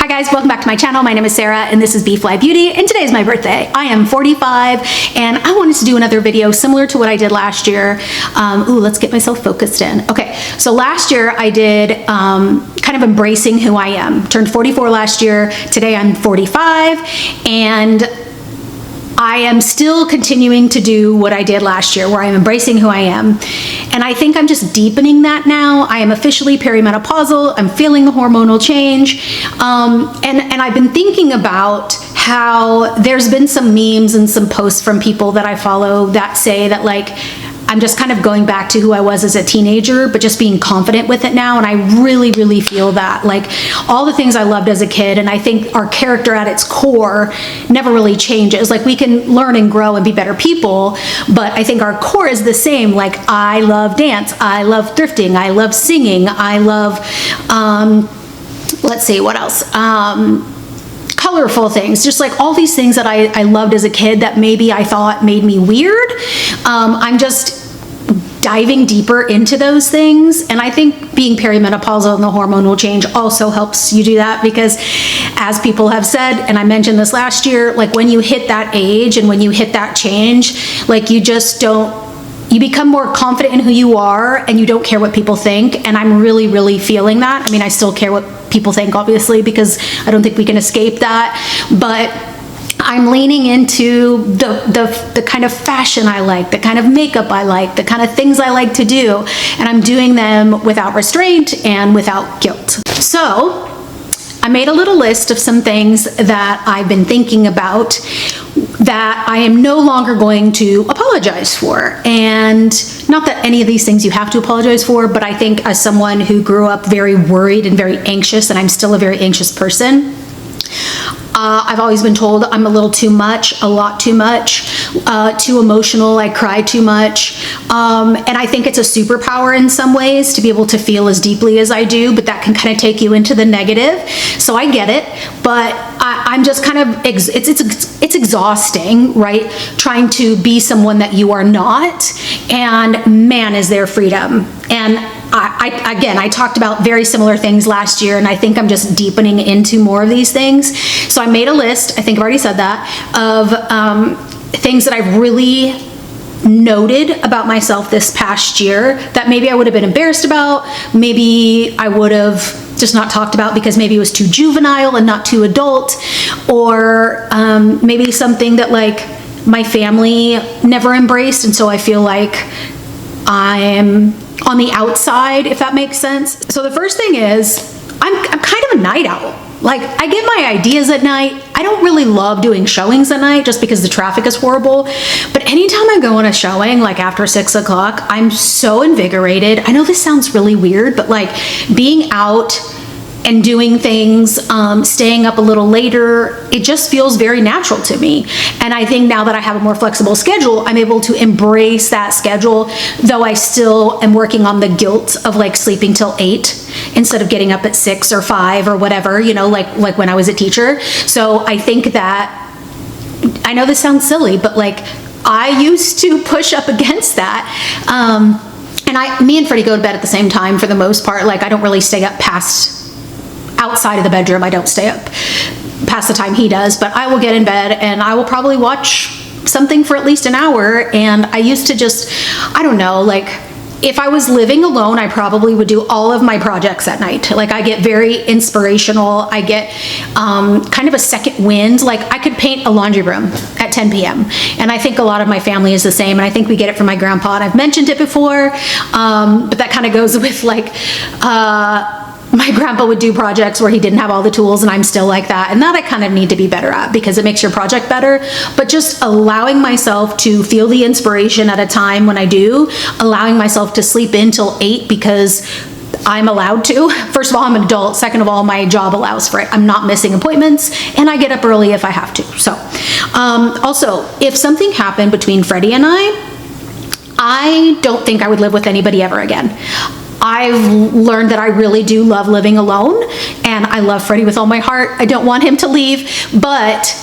Hi guys, welcome back to my channel. My name is Sarah and this is B.fleye Beauty, and today is my birthday. I am 45 and I wanted to do another video similar to what I did last year. Let's get myself focused in. Okay, so last year I did kind of embracing who I am. Turned 44 last year. Today I'm 45 and I am still continuing to do what I did last year, where I'm embracing who I am. And I think I'm just deepening that now. I am officially perimenopausal. I'm feeling the hormonal change. And I've been thinking about how there's been some memes and some posts from people that I follow that say that, like, I'm just kind of going back to who I was as a teenager, but just being confident with it now. And I really, really feel that. Like, all the things I loved as a kid, and I think our character at its core never really changes. Like, we can learn and grow and be better people, but I think our core is the same. Like, I love dance, I love thrifting, I love singing, I love, let's see, what else? Colorful things, just like all these things that I loved as a kid that maybe I thought made me weird. I'm just diving deeper into those things, and I think being perimenopausal and the hormonal change also helps you do that, because as people have said, and I mentioned this last year, like when you hit that age and when you hit that change, like you become more confident in who you are and you don't care what people think. And I'm really, really feeling that. I mean, I still care what people think, obviously, because I don't think we can escape that. But I'm leaning into the kind of fashion I like, the kind of makeup I like, the kind of things I like to do. And I'm doing them without restraint and without guilt. So I made a little list of some things that I've been thinking about that I am no longer going to apologize for. And not that any of these things you have to apologize for, but I think as someone who grew up very worried and very anxious, and I'm still a very anxious person, I've always been told I'm a little too much, a lot too much, too emotional, I cry too much. And I think it's a superpower in some ways to be able to feel as deeply as I do, but that can kind of take you into the negative. So I get it, but I'm just kind of, it's exhausting, right? Trying to be someone that you are not, and man, is there freedom. And I talked about very similar things last year, and I think I'm just deepening into more of these things. So I made a list, I think I've already said that, of things that I've really noted about myself this past year that maybe I would have been embarrassed about, maybe I would have just not talked about because maybe it was too juvenile and not too adult, or maybe something that like my family never embraced, and so I feel like I'm on the outside, if that makes sense. So the first thing is, I'm kind of a night owl. Like, I get my ideas at night. I don't really love doing showings at night just because the traffic is horrible. But anytime I go on a showing, like after 6 o'clock, I'm so invigorated. I know this sounds really weird, but like being out and doing things, staying up a little later, it just feels very natural to me. And I think now that I have a more flexible schedule, I'm able to embrace that schedule, though I still am working on the guilt of like sleeping till 8 instead of getting up at 6 or 5 or whatever, you know, like when I was a teacher. So I think that, I know this sounds silly, but like I used to push up against that. And me and Freddie go to bed at the same time for the most part. Like, I don't really stay up outside of the bedroom. I don't stay up past the time he does, but I will get in bed and I will probably watch something for at least an hour. And I used to just, I don't know, like if I was living alone, I probably would do all of my projects at night. Like, I get very inspirational. I get kind of a second wind. Like, I could paint a laundry room at 10 p.m. And I think a lot of my family is the same. And I think we get it from my grandpa, and I've mentioned it before, but that kind of goes with like, my grandpa would do projects where he didn't have all the tools, and I'm still like that. And that I kind of need to be better at because it makes your project better. But just allowing myself to feel the inspiration at a time when I do, allowing myself to sleep in till 8 because I'm allowed to. First of all, I'm an adult. Second of all, my job allows for it. I'm not missing appointments, and I get up early if I have to. So, also, if something happened between Freddie and I don't think I would live with anybody ever again. I've learned that I really do love living alone, and I love Freddie with all my heart. I don't want him to leave, but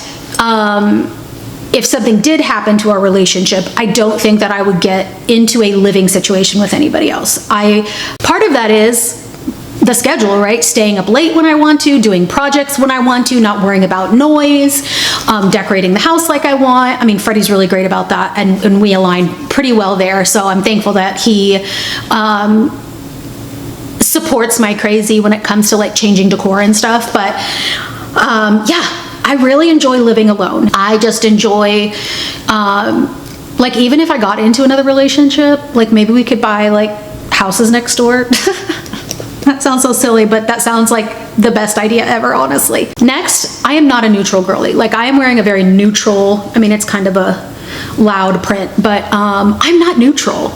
if something did happen to our relationship, I don't think that I would get into a living situation with anybody else. Part of that is the schedule, right? Staying up late when I want to, doing projects when I want to, not worrying about noise, decorating the house like I want. I mean, Freddie's really great about that, and we align pretty well there. So I'm thankful that he supports my crazy when it comes to like changing decor and stuff. But yeah, I really enjoy living alone. I just enjoy, like, even if I got into another relationship, like maybe we could buy like houses next door. That sounds so silly, but that sounds like the best idea ever, honestly. Next, I am not a neutral girly. Like, I am wearing a very neutral, I mean, it's kind of a loud print, but I'm not neutral.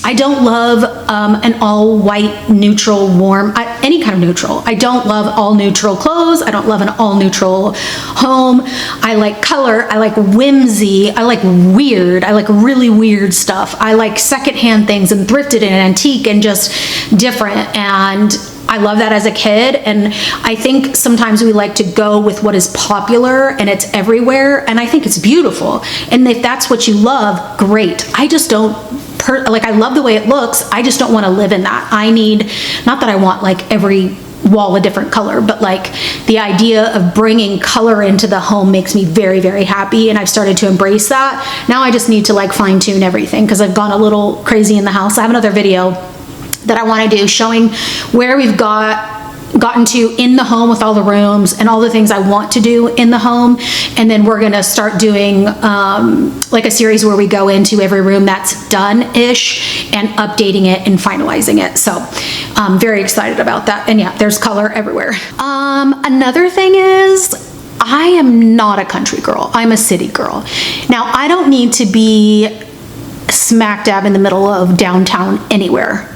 I don't love an all white, neutral, warm, any kind of neutral. I don't love all neutral clothes. I don't love an all neutral home. I like color. I like whimsy. I like weird. I like really weird stuff. I like secondhand things and thrifted and antique and just different. And I love that as a kid. And I think sometimes we like to go with what is popular and it's everywhere. And I think it's beautiful. And if that's what you love, great. I just don't. Like, I love the way it looks. I just don't want to live in that. I need, not that I want like every wall a different color, but like the idea of bringing color into the home makes me very, very happy. And I've started to embrace that. Now I just need to like fine tune everything because I've gone a little crazy in the house. I have another video that I want to do showing where we've gotten to in the home with all the rooms and all the things I want to do in the home. And then we're gonna start doing like a series where we go into every room that's done-ish and updating it and finalizing it. So I'm very excited about that. And yeah, there's color everywhere. Another thing is, I am not a country girl. I'm a city girl. Now, I don't need to be smack dab in the middle of downtown anywhere.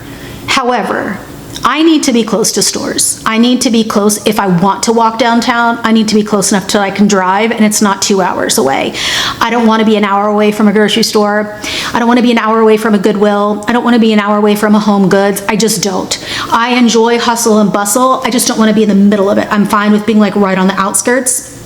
However, I need to be close to stores. I need to be close. If I want to walk downtown, I need to be close enough till I can drive and it's not 2 hours away. I don't want to be an hour away from a grocery store. I don't want to be an hour away from a Goodwill. I don't want to be an hour away from a Home Goods. I just don't. I enjoy hustle and bustle. I just don't want to be in the middle of it. I'm fine with being like right on the outskirts.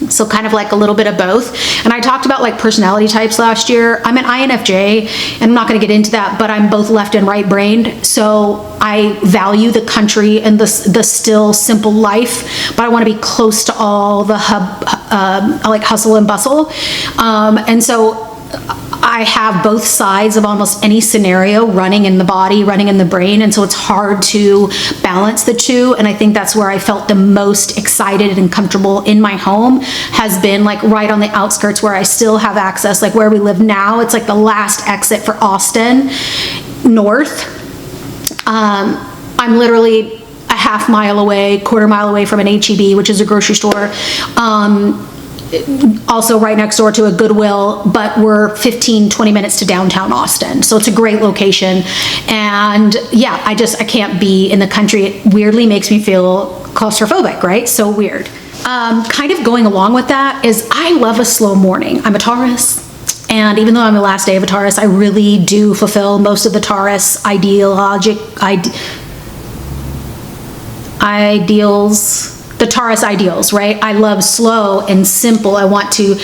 So kind of like a little bit of both. And I talked about like personality types last year. I'm an INFJ, and I'm not going to get into that, but I'm both left and right brained. So I value the country and the still simple life, but I want to be close to all the I like hustle and bustle. And so I have both sides of almost any scenario running in the body, running in the brain. And so it's hard to balance the two. And I think that's where I felt the most excited and comfortable in my home, has been like right on the outskirts where I still have access, like where we live now. It's like the last exit for Austin north. I'm literally a half mile away, quarter mile away from an HEB, which is a grocery store. Also right next door to a Goodwill, but we're 15-20 minutes to downtown Austin. So it's a great location. And yeah, I can't be in the country. It weirdly makes me feel claustrophobic, right? So weird. Kind of going along with that is I love a slow morning. I'm a Taurus. And even though I'm the last day of a Taurus, I really do fulfill most of the Taurus the Taurus ideals, right? I love slow and simple. I want to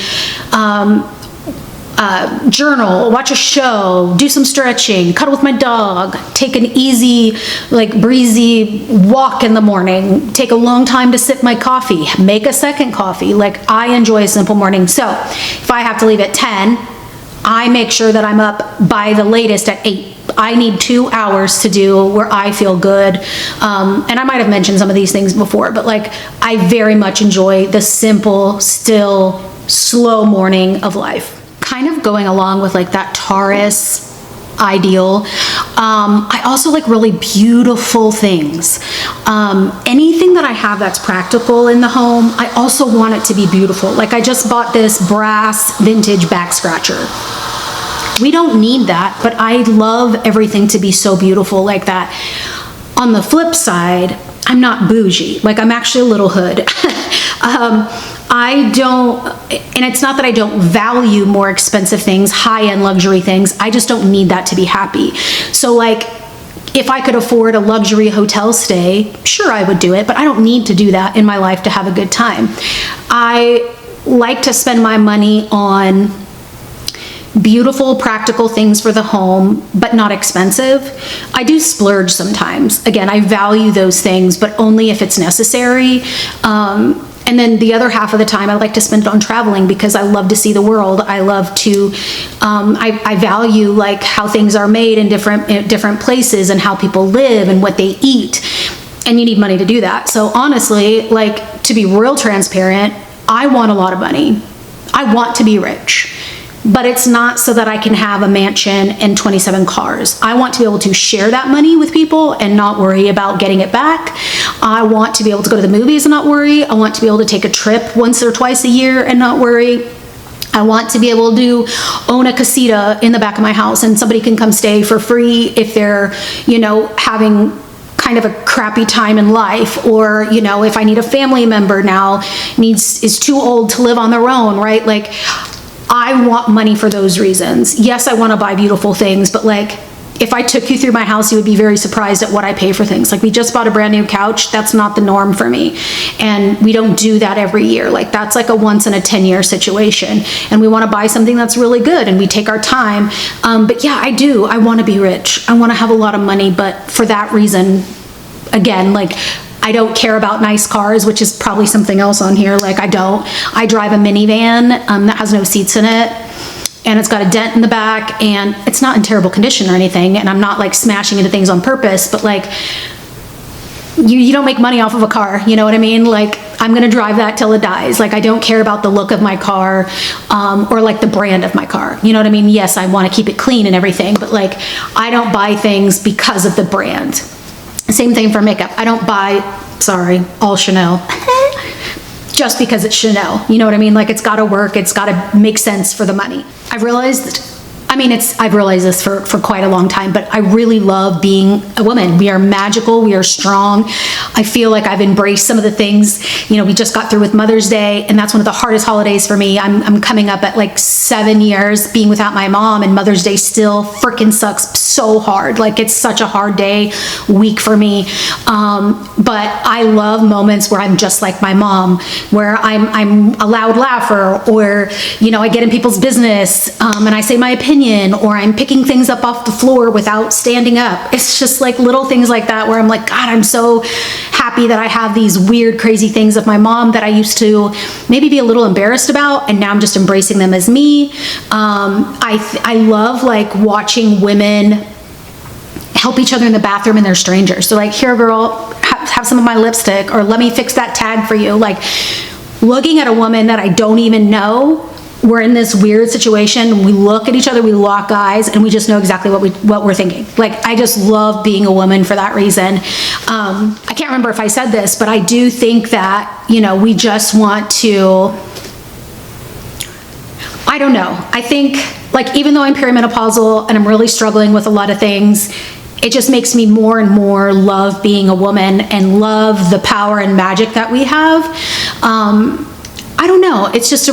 journal, watch a show, do some stretching, cuddle with my dog, take an easy, like breezy walk in the morning, take a long time to sip my coffee, make a second coffee. Like, I enjoy a simple morning. So if I have to leave at 10, I make sure that I'm up by the latest at 8. I need 2 hours to do where I feel good. And I might have mentioned some of these things before, but like, I very much enjoy the simple, still, slow morning of life. Kind of going along with like that Taurus ideal. I also like really beautiful things. Anything that I have that's practical in the home, I also want it to be beautiful. Like, I just bought this brass vintage back scratcher. We don't need that, but I love everything to be so beautiful like that. On the flip side, I'm not bougie. Like, I'm actually a little hood. I don't, and it's not that I don't value more expensive things, high-end luxury things. I just don't need that to be happy. So like, if I could afford a luxury hotel stay, sure, I would do it, but I don't need to do that in my life to have a good time. I like to spend my money on beautiful, practical things for the home, but not expensive. I do splurge sometimes. Again, I value those things, but only if it's necessary. And then the other half of the time, I like to spend it on traveling because I love to see the world. I love to, I value like how things are made in different places and how people live and what they eat. And you need money to do that. So honestly, like, to be real transparent, I want a lot of money. I want to be rich. But it's not so that I can have a mansion and 27 cars. I want to be able to share that money with people and not worry about getting it back. I want to be able to go to the movies and not worry. I want to be able to take a trip once or twice a year and not worry. I want to be able to own a casita in the back of my house and somebody can come stay for free if they're, you know, having kind of a crappy time in life, or, you know, if I need a family member now is too old to live on their own, right? Like, I want money for those reasons. Yes, I want to buy beautiful things, but like, if I took you through my house, you would be very surprised at what I pay for things. Like, we just bought a brand new couch. That's not the norm for me. And we don't do that every year. Like, that's like a once in a 10-year situation. And we want to buy something that's really good and we take our time. But yeah, I want to be rich. I want to have a lot of money, but for that reason, again, like, I don't care about nice cars, which is probably something else on here. Like, I drive a minivan that has no seats in it, and it's got a dent in the back, and it's not in terrible condition or anything, and I'm not like smashing into things on purpose, but like, you don't make money off of a car, you know what I mean? Like, I'm gonna drive that till it dies. Like, I don't care about the look of my car, or like the brand of my car, you know what I mean? Yes, I wanna keep it clean and everything, but like, I don't buy things because of the brand. Same thing for makeup. I don't buy, sorry, all Chanel just because it's Chanel. You know what I mean? Like, it's got to work. It's got to make sense for the money. I've realized this for quite a long time, but I really love being a woman. We are magical. We are strong. I feel like I've embraced some of the things, you know, we just got through with Mother's Day, and that's one of the hardest holidays for me. I'm coming up at like 7 years being without my mom, and Mother's Day still freaking sucks so hard. Like, it's such a hard week for me. But I love moments where I'm just like my mom, where I'm a loud laugher, or, you know, I get in people's business, and I say my opinion, or I'm picking things up off the floor without standing up. It's just like little things like that where I'm like, God, I'm so happy that I have these weird, crazy things of my mom that I used to maybe be a little embarrassed about, and now I'm just embracing them as me. I love like watching women help each other in the bathroom and they're strangers. So like, here, girl, have some of my lipstick, or let me fix that tag for you. Like, looking at a woman that I don't even know, we're in this weird situation, we look at each other, we lock eyes, and we just know exactly what we're thinking. Like, I just love being a woman for that reason. I can't remember if I said this, but I do think that, you know, we just want to, I don't know. I think, like, even though I'm perimenopausal and I'm really struggling with a lot of things, it just makes me more and more love being a woman and love the power and magic that we have. I don't know. It's just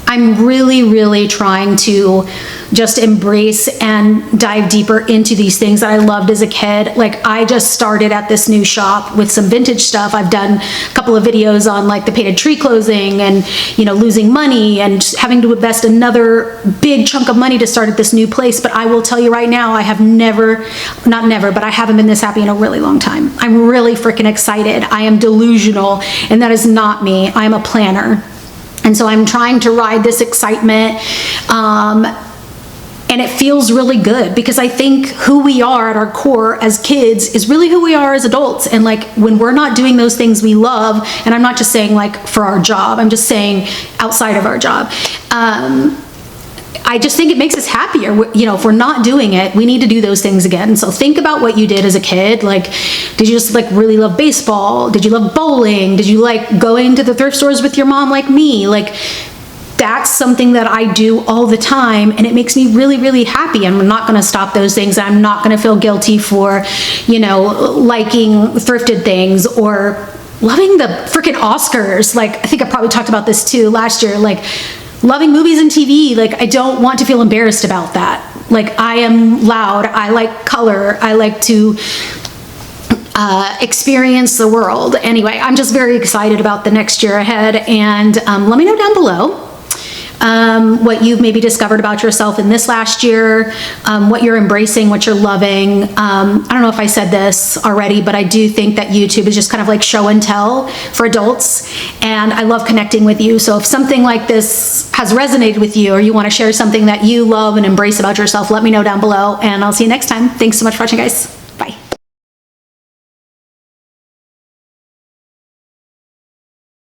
I'm really, really trying to just embrace and dive deeper into these things that I loved as a kid. Like, I just started at this new shop with some vintage stuff. I've done a couple of videos on like the painted tree closing and, you know, losing money and having to invest another big chunk of money to start at this new place. But I will tell you right now, I have but I haven't been this happy in a really long time. I'm really freaking excited. I am delusional, and that is not me. I'm a planner. And so I'm trying to ride this excitement, and it feels really good, because I think who we are at our core as kids is really who we are as adults. And like, when we're not doing those things we love, and I'm not just saying like for our job, I'm just saying outside of our job, I just think it makes us happier. You know, if we're not doing it, we need to do those things again. So think about what you did as a kid. Like, did you just like really love baseball? Did you love bowling? Did you like going to the thrift stores with your mom like me? Like, that's something that I do all the time, and it makes me really, really happy. I'm not going to stop those things. I'm not going to feel guilty for, you know, liking thrifted things or loving the freaking Oscars. Like, I think I probably talked about this too last year. Like, loving movies and TV, like, I don't want to feel embarrassed about that. Like, I am loud, I like color, I like to experience the world. Anyway, I'm just very excited about the next year ahead, and let me know down below what you've maybe discovered about yourself in this last year, what you're embracing, what you're loving. I don't know if I said this already, but I do think that YouTube is just kind of like show and tell for adults, and I love connecting with you. So if something like this has resonated with you, or you want to share something that you love and embrace about yourself, let me know down below, and I'll see you next time. Thanks so much for watching, guys.